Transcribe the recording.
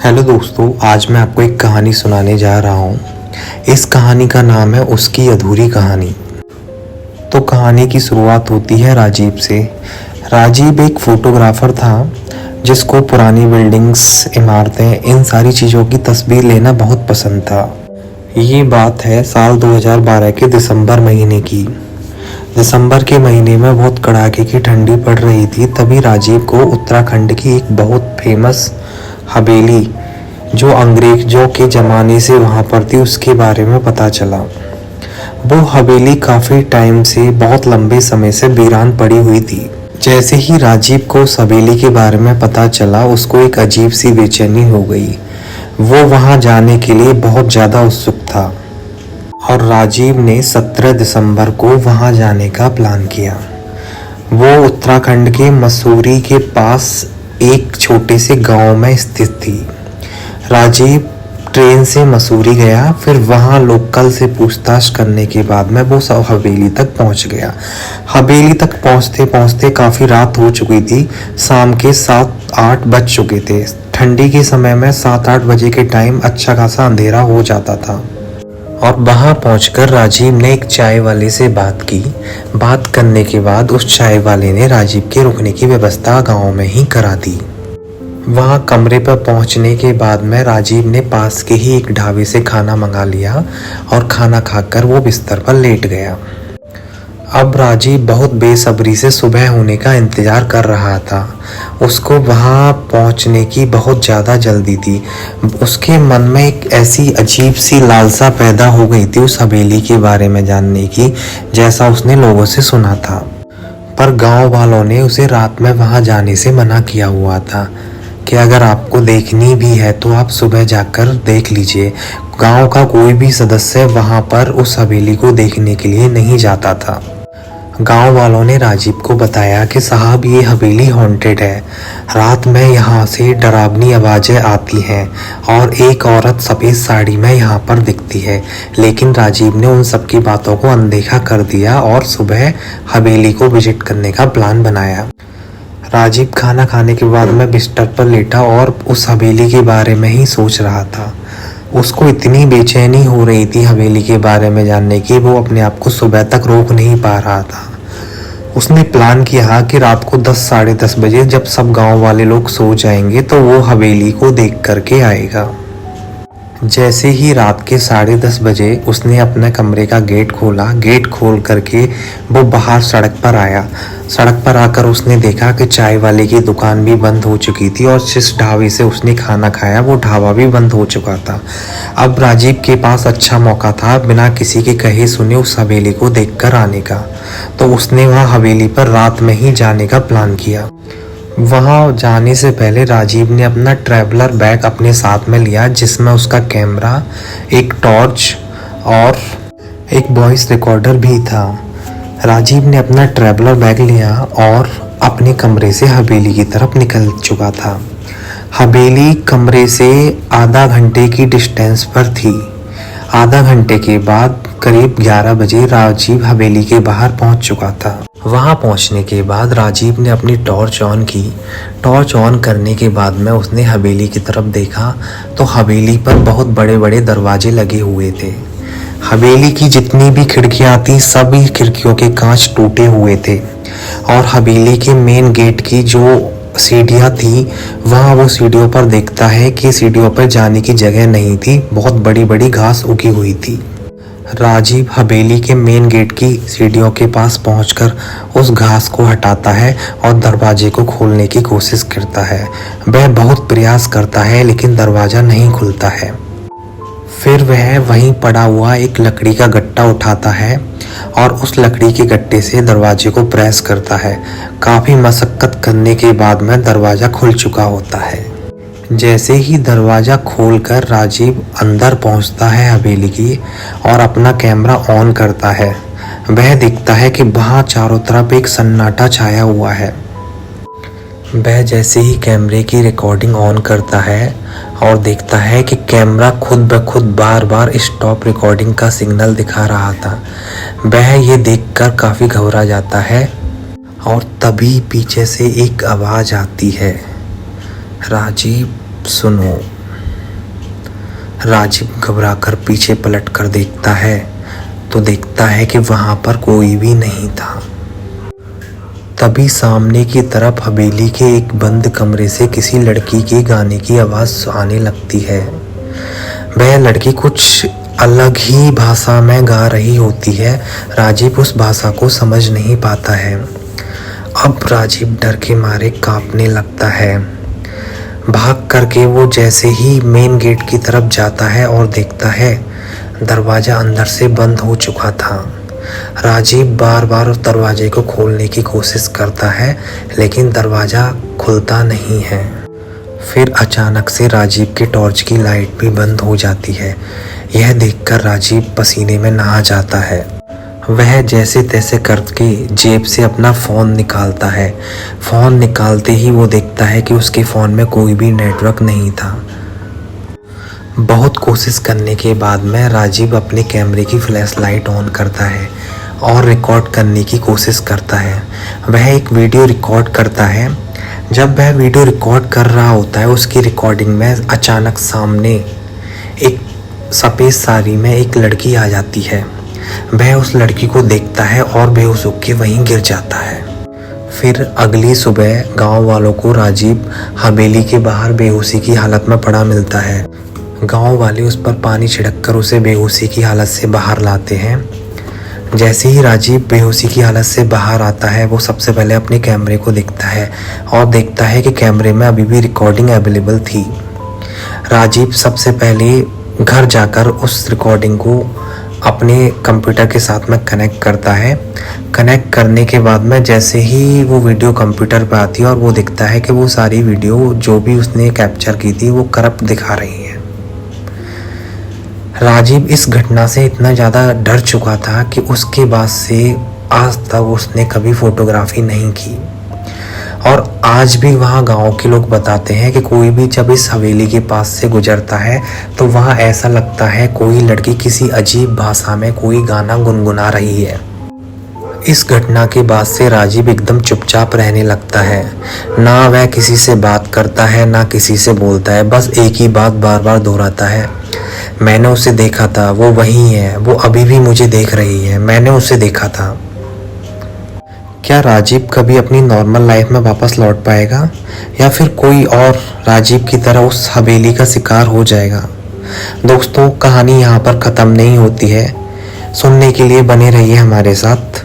Hello दोस्तों, आज मैं आपको एक कहानी सुनाने जा रहा हूँ। इस कहानी का नाम है उसकी अधूरी कहानी। तो कहानी की शुरुआत होती है राजीव से। राजीव एक फोटोग्राफर था जिसको पुरानी बिल्डिंग्स, इमारतें, इन सारी चीज़ों की तस्वीर लेना बहुत पसंद था। ये बात है साल 2012 के दिसंबर महीने की। दिसंबर के महीने में बहुत कड़ाके की ठंडी पड़ रही थी। तभी राजीव को उत्तराखंड की एक बहुत फेमस हवेली जो अंग्रेजों के ज़माने से वहाँ पर थी उसके बारे में पता चला। वो हवेली काफ़ी टाइम से, बहुत लंबे समय से वीरान पड़ी हुई थी। जैसे ही राजीव को उस हवेली के बारे में पता चला, उसको एक अजीब सी बेचैनी हो गई। वो वहाँ जाने के लिए बहुत ज़्यादा उत्सुक था और राजीव ने 17 दिसंबर को वहाँ जाने का प्लान किया। वो उत्तराखंड के मसूरी के पास एक छोटे से गांव में स्थित थी। राजीव ट्रेन से मसूरी गया, फिर वहाँ लोकल से पूछताछ करने के बाद में वो सब हवेली तक पहुँच गया। हवेली तक पहुँचते पहुँचते काफ़ी रात हो चुकी थी। शाम के 7-8 बज चुके थे। ठंडी के समय में 7-8 बजे के टाइम अच्छा खासा अंधेरा हो जाता था। और वहाँ पहुंचकर राजीव ने एक चाय वाले से बात की। बात करने के बाद उस चाय वाले ने राजीव के रुकने की व्यवस्था गांव में ही करा दी। वहाँ कमरे पर पहुंचने के बाद में राजीव ने पास के ही एक ढाबे से खाना मंगा लिया और खाना खाकर वो बिस्तर पर लेट गया। अब राजीव बहुत बेसब्री से सुबह होने का इंतज़ार कर रहा था। उसको वहाँ पहुँचने की बहुत ज़्यादा जल्दी थी। उसके मन में एक ऐसी अजीब सी लालसा पैदा हो गई थी उस हवेली के बारे में जानने की, जैसा उसने लोगों से सुना था। पर गांव वालों ने उसे रात में वहाँ जाने से मना किया हुआ था कि अगर आपको देखनी भी है तो आप सुबह जाकर देख लीजिए। गांव का कोई भी सदस्य वहाँ पर उस हवेली को देखने के लिए नहीं जाता था। गांव वालों ने राजीव को बताया कि साहब, ये हवेली हॉन्टेड है। रात में यहाँ से डरावनी आवाज़ें आती हैं और एक औरत सफ़ेद साड़ी में यहाँ पर दिखती है। लेकिन राजीव ने उन सब की बातों को अनदेखा कर दिया और सुबह हवेली को विजिट करने का प्लान बनाया। राजीव खाना खाने के बाद में बिस्तर पर लेटा और उस हवेली के बारे में ही सोच रहा था। उसको इतनी बेचैनी हो रही थी हवेली के बारे में जानने की, वो अपने आप को सुबह तक रोक नहीं पा रहा था। उसने प्लान किया कि रात को 10 साढ़े 10 बजे जब सब गांव वाले लोग सो जाएंगे तो वो हवेली को देख करके आएगा। जैसे ही रात के 10:30 बजे उसने अपने कमरे का गेट खोला। गेट खोल करके वो बाहर सड़क पर आया। सड़क पर आकर उसने देखा कि चाय वाले की दुकान भी बंद हो चुकी थी और जिस ढाबे से उसने खाना खाया वो ढाबा भी बंद हो चुका था। अब राजीव के पास अच्छा मौका था बिना किसी के कहे सुने उस हवेली को देखकर आने का। तो उसने वहाँ हवेली पर रात में ही जाने का प्लान किया। वहाँ जाने से पहले राजीव ने अपना ट्रैवलर बैग अपने साथ में लिया, जिसमें उसका कैमरा, एक टॉर्च और एक वॉइस रिकॉर्डर भी था। राजीव ने अपना ट्रैवलर बैग लिया और अपने कमरे से हवेली की तरफ निकल चुका था। हवेली कमरे से आधा घंटे की डिस्टेंस पर थी। आधा घंटे के बाद करीब 11 बजे राजीव हवेली के बाहर पहुंच चुका था। वहां पहुंचने के बाद राजीव ने अपनी टॉर्च ऑन की। टॉर्च ऑन करने के बाद में उसने हवेली की तरफ देखा तो हवेली पर बहुत बड़े बड़े दरवाजे लगे हुए थे। हवेली की जितनी भी खिड़कियां थी सभी खिड़कियों के कांच टूटे हुए थे और हवेली के मेन गेट की जो सीढ़ियाँ थी वहाँ वो सीढ़ियों पर देखता है कि सीढ़ियों पर जाने की जगह नहीं थी, बहुत बड़ी बड़ी घास उगी हुई थी। राजीव हवेली के मेन गेट की सीढ़ियों के पास पहुंचकर उस घास को हटाता है और दरवाजे को खोलने की कोशिश करता है। वह बहुत प्रयास करता है लेकिन दरवाज़ा नहीं खुलता है। फिर वह वहीं पड़ा हुआ एक लकड़ी का गट्टा उठाता है और उस लकड़ी के गट्टे से दरवाजे को प्रेस करता है। काफ़ी मशक्क़त करने के बाद में दरवाज़ा खुल चुका होता है। जैसे ही दरवाज़ा खोलकर राजीव अंदर पहुंचता है हवेली की और अपना कैमरा ऑन करता है, वह देखता है कि वहाँ चारों तरफ एक सन्नाटा छाया हुआ है। वह जैसे ही कैमरे की रिकॉर्डिंग ऑन करता है और देखता है कि कैमरा खुद ब खुद बार बार स्टॉप रिकॉर्डिंग का सिग्नल दिखा रहा था। वह ये देखकर काफ़ी घबरा जाता है और तभी पीछे से एक आवाज़ आती है, राजीव सुनो। राजीव घबराकर पीछे पलटकर देखता है तो देखता है कि वहां पर कोई भी नहीं था। तभी सामने की तरफ हवेली के एक बंद कमरे से किसी लड़की के गाने की आवाज़ आने लगती है। वह लड़की कुछ अलग ही भाषा में गा रही होती है। राजीव उस भाषा को समझ नहीं पाता है। अब राजीव डर के मारे कांपने लगता है। भाग करके वो जैसे ही मेन गेट की तरफ जाता है और देखता है दरवाज़ा अंदर से बंद हो चुका था। राजीव बार बार उस दरवाजे को खोलने की कोशिश करता है लेकिन दरवाज़ा खुलता नहीं है। फिर अचानक से राजीव के टॉर्च की लाइट भी बंद हो जाती है। यह देखकर राजीव पसीने में नहा जाता है। वह जैसे तैसे करके जेब से अपना फ़ोन निकालता है। फ़ोन निकालते ही वो देखता है कि उसके फ़ोन में कोई भी नेटवर्क नहीं था। बहुत कोशिश करने के बाद में राजीव अपने कैमरे की फ्लैश लाइट ऑन करता है और रिकॉर्ड करने की कोशिश करता है। वह एक वीडियो रिकॉर्ड करता है। जब वह वीडियो रिकॉर्ड कर रहा होता है उसकी रिकॉर्डिंग में अचानक सामने एक सफ़ेद साड़ी में एक लड़की आ जाती है। वह उस लड़की को देखता है और बेहोश होकर वहीं गिर जाता है। फिर अगली सुबह गांव वालों को राजीव हवेली के बाहर बेहोशी की हालत में पड़ा मिलता है। गांव वाले उस पर पानी छिड़ककर उसे बेहोशी की हालत से बाहर लाते हैं। जैसे ही राजीव बेहोशी की हालत से बाहर आता है वो सबसे पहले अपने कैमरे को देखता है और देखता है कि कैमरे में अभी भी रिकॉर्डिंग अवेलेबल थी। राजीव सबसे पहले घर जाकर उस रिकॉर्डिंग को अपने कंप्यूटर के साथ में कनेक्ट करता है। कनेक्ट करने के बाद में जैसे ही वो वीडियो कंप्यूटर पर आती है और वो दिखता है कि वो सारी वीडियो जो भी उसने कैप्चर की थी वो करप्ट दिखा रही है। राजीव इस घटना से इतना ज़्यादा डर चुका था कि उसके बाद से आज तक उसने कभी फोटोग्राफी नहीं की। और आज भी वहाँ गांव के लोग बताते हैं कि कोई भी जब इस हवेली के पास से गुजरता है तो वहाँ ऐसा लगता है कोई लड़की किसी अजीब भाषा में कोई गाना गुनगुना रही है। इस घटना के बाद से राजीव एकदम चुपचाप रहने लगता है। ना वह किसी से बात करता है ना किसी से बोलता है, बस एक ही बात बार बार दोहराता है, मैंने उसे देखा था, वो वही है, वो अभी भी मुझे देख रही है, मैंने उसे देखा था। क्या राजीव कभी अपनी नॉर्मल लाइफ में वापस लौट पाएगा या फिर कोई और राजीव की तरह उस हवेली का शिकार हो जाएगा? दोस्तों, कहानी यहाँ पर ख़त्म नहीं होती है। सुनने के लिए बने रहिए हमारे साथ।